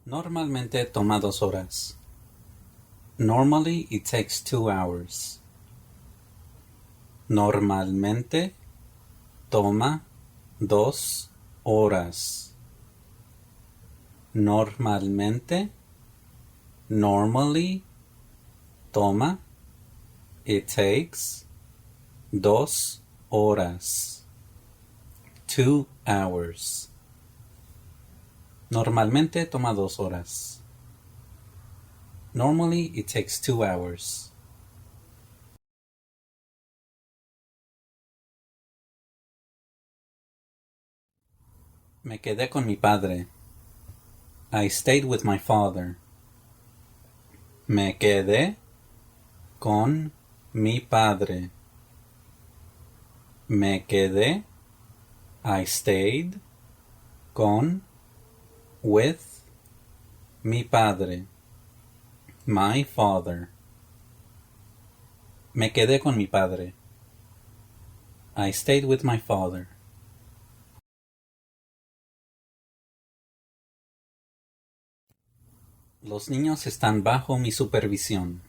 Normalmente toma 2 horas. Normally it takes 2 hours. Normalmente toma 2 horas. Normalmente, normally, toma, it takes 2 horas. 2 hours. Normalmente toma 2 horas. Normally it takes 2 hours. Me quedé con mi padre. I stayed with my father. Me quedé con mi padre. Me quedé. I stayed con, with, mi padre. My father. Me quedé con mi padre. I stayed with my father. Los niños están bajo mi supervisión.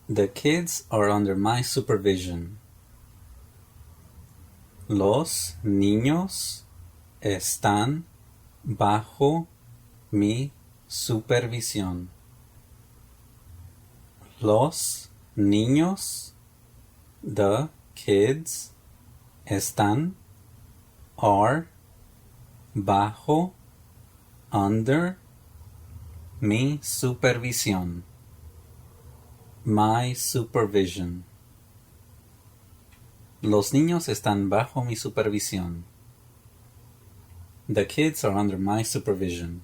The kids are under my supervision. Los niños están bajo mi supervisión. Los niños, the kids, están, are, bajo, under, mi supervisión. My supervision. Los niños están bajo mi supervisión. The kids are under my supervision.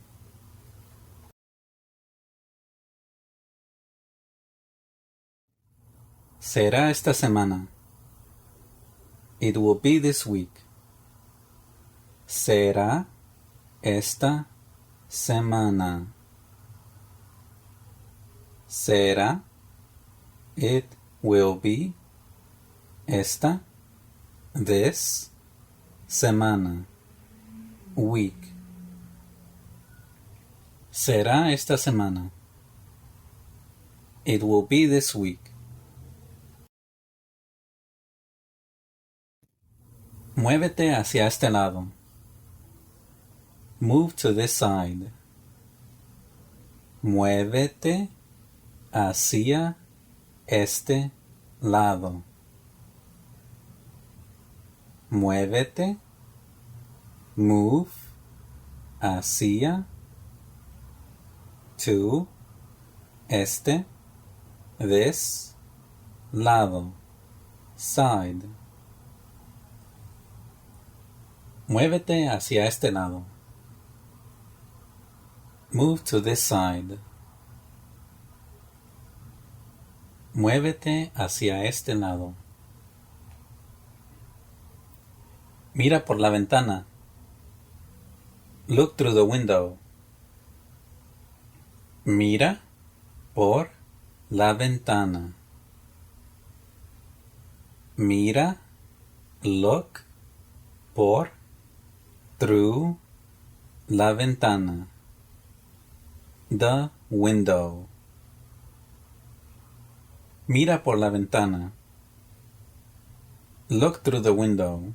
Será esta semana. It will be this week. Será esta semana. Será. It will be. Esta. This. Semana. Week. Será esta semana. It will be this week. Muévete hacia este lado. Move to this side. Muévete hacia este lado. Muévete. Move. Hacia. To. Este. This. Lado. Side. Muévete hacia este lado. Move to this side. Muévete hacia este lado. Mira por la ventana. Look through the window. Mira por la ventana. Mira, look, por, through, la ventana. The window. Mira por la ventana. Look through the window.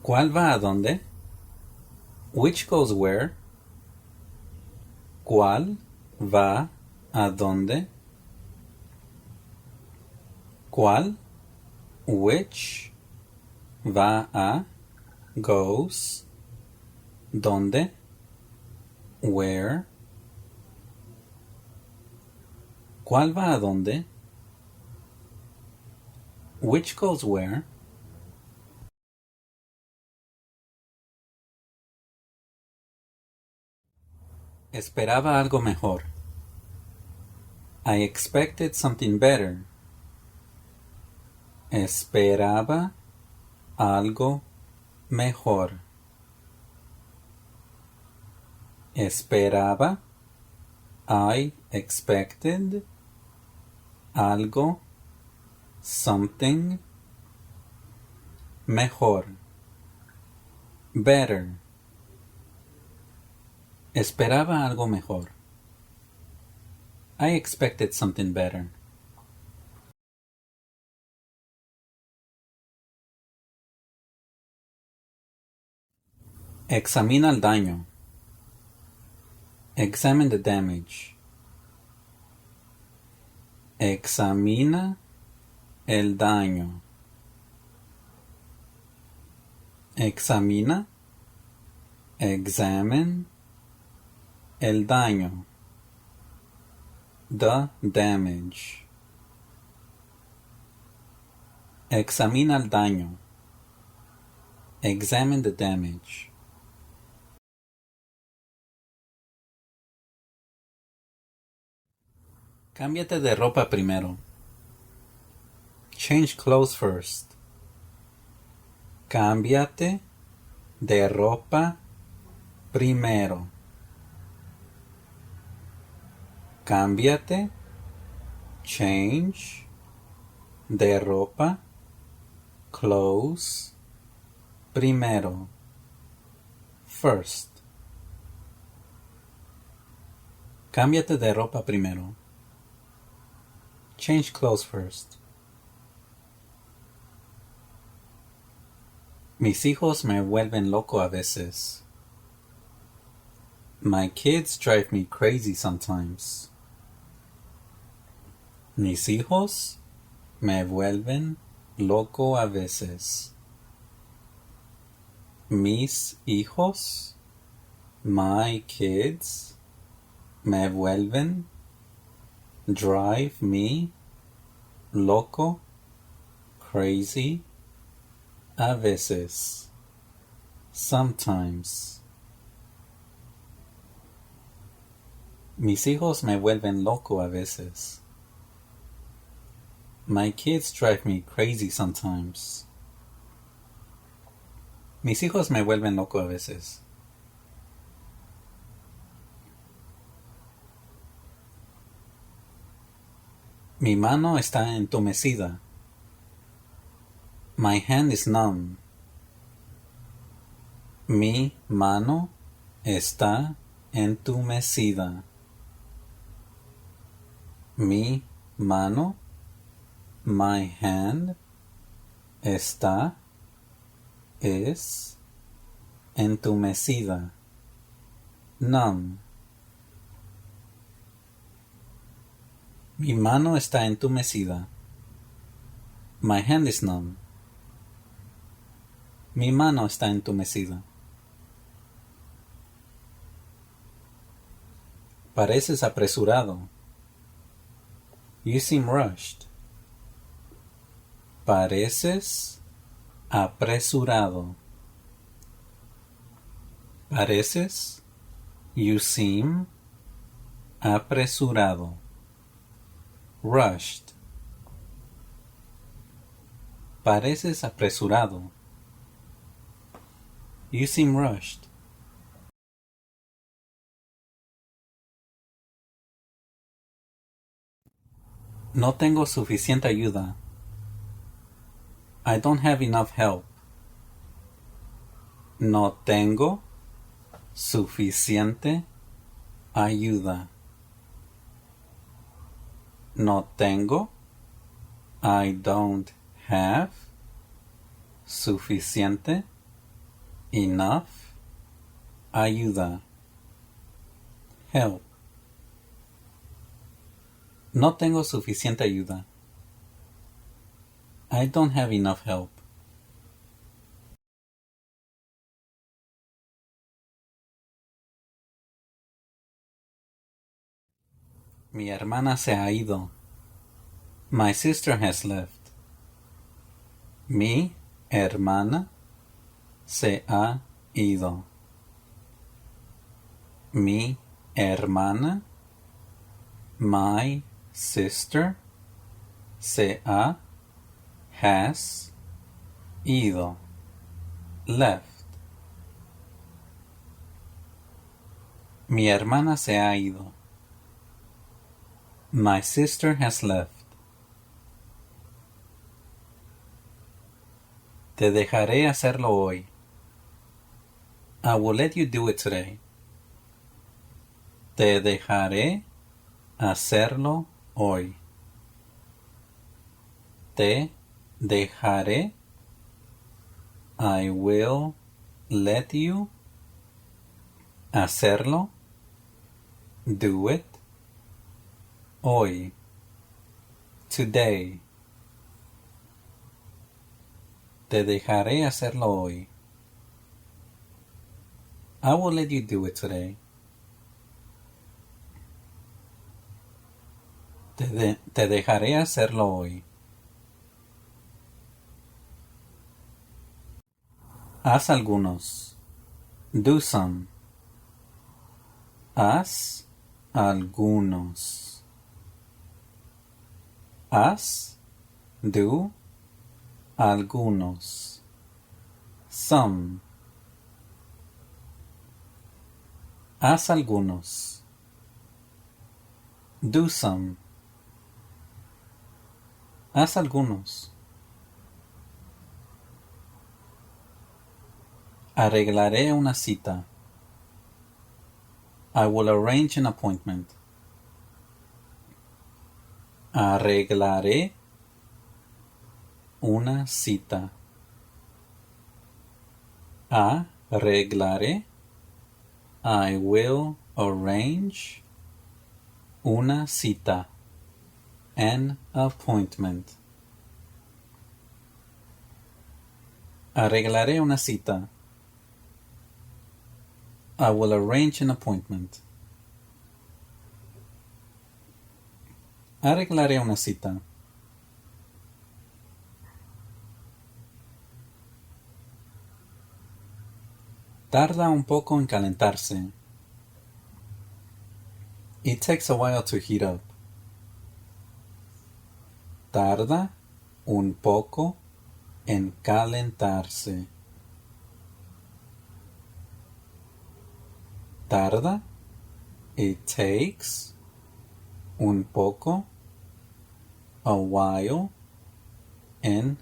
¿Cuál va a dónde? Which goes where? ¿Cuál va a dónde? ¿Cuál? Which va a goes ¿dónde? Where? ¿Cuál va a dónde? Which goes where? Esperaba algo mejor. I expected something better. Esperaba algo mejor. Esperaba. I expected algo, something, mejor, better. Esperaba algo mejor. I expected something better. Examina el daño. Examine the damage. Examina el daño. Examina, examine, el daño. The damage. Examina el daño. Examine the damage. Cámbiate de ropa primero. Change clothes first. Cámbiate de ropa primero. Cámbiate, change, de ropa, clothes, primero, first. Cámbiate de ropa primero. Change clothes first. Mis hijos me vuelven loco a veces. My kids drive me crazy sometimes. Mis hijos me vuelven loco a veces. Mis hijos, my kids, me vuelven, drive me, loco, crazy, a veces, sometimes. Mis hijos me vuelven loco a veces. My kids drive me crazy sometimes. Mis hijos me vuelven loco a veces. Mi mano está entumecida. My hand is numb. Mi mano está entumecida. Mi mano, my hand, está, es, entumecida, numb. Mi mano está entumecida. My hand is numb. Mi mano está entumecida. Pareces apresurado. You seem rushed. Pareces apresurado. Pareces, you seem, apresurado. Rushed. Pareces apresurado. You seem rushed. No tengo suficiente ayuda. I don't have enough help. No tengo suficiente ayuda. No tengo, I don't have, suficiente, enough, ayuda, help. No tengo suficiente ayuda. I don't have enough help. Mi hermana se ha ido. My sister has left. Mi hermana se ha ido. Mi hermana, my sister, se ha, has, ido, left. Mi hermana se ha ido. My sister has left. Te dejaré hacerlo hoy. I will let you do it today. Te dejaré hacerlo hoy. Te dejaré. I will let you hacerlo. Do it. Hoy. Today. Te dejaré hacerlo hoy. I will let you do it today. Te dejaré hacerlo hoy. Haz algunos. Do some. Haz algunos. Haz. Do. Algunos. Some. Haz algunos. Do some. Haz algunos. Arreglaré una cita. I will arrange an appointment. Arreglaré una cita. Arreglaré. I will arrange una cita. An appointment. Arreglaré una cita. I will arrange an appointment. Arreglaré una cita. Tarda un poco en calentarse. It takes a while to heat up. Tarda un poco en calentarse. Tarda. It takes. Un poco. A while. En.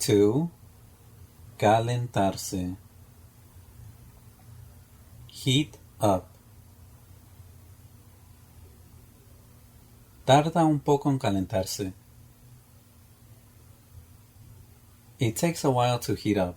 To. Calentarse. Heat up. Tarda un poco en calentarse. It takes a while to heat up.